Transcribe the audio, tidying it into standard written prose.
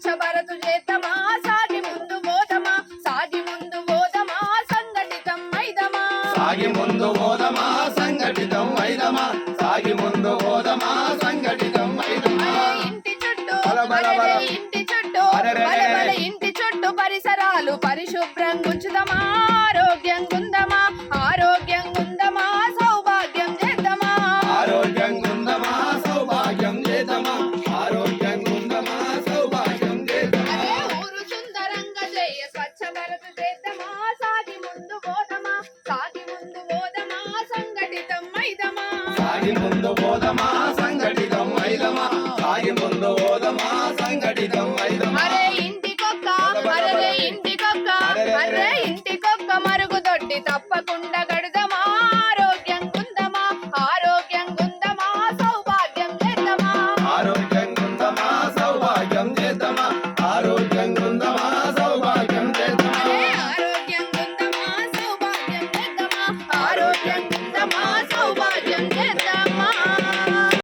స్వచ్ఛ భారత్ చేద్దామా సాగి ముందు పోదమా సాగి ముందు పోదమా సంఘటితం అయిదమా సాగి ముందు పోదమా సంఘటితం అయిదమా సాగి ముందు పోదమా సంఘటితం అయిదమా ఇంటి చుట్టూ ఇంటి చుట్టూ ఇంటి చుట్టూ పరిసరాలు పరిశుభ్రంగా ఉంచుదామా ఆరోగ్యంగా ఉందమా ఆరోగ్యంగా ఉందమా సౌభాగ్యం చేద్దామా ఆరోగ్యంగా ఉందమా సౌభాగ్యం చేద్దామా ఆరోగ్యంగా ఉందమా సౌభాగ్యం చేద్దామా ఊరు సుందరంగా చేయ స్వచ్ఛ భారత్ చేద్దామా సాగి ముందు పోదమా సాగి ముందు పోదమా సంఘటితం అయిదమా సాగి ముందు పోదమా సంఘటితం అయిదమా సాగి ముందు పోదమా సంఘటితం అయిదమా అరే ఇంటికొక్క మరుగుదొడ్డి తప్పకుండా గడుదమా ఆరోగ్యంగా ఉందమా ఆరోగ్యంగా ఉందమా సౌభాగ్యం చేద్దామా ఆరోగ్యంగా ఉందమా సౌభాగ్యం చేద్దామా ఆరోగ్యంగా ఉందమా సౌభాగ్యం చేద్దామా ఆరోగ్యంగా ఉందమా సౌభాగ్యం చేద్దామా ఆరోగ్యంగా ఉందమా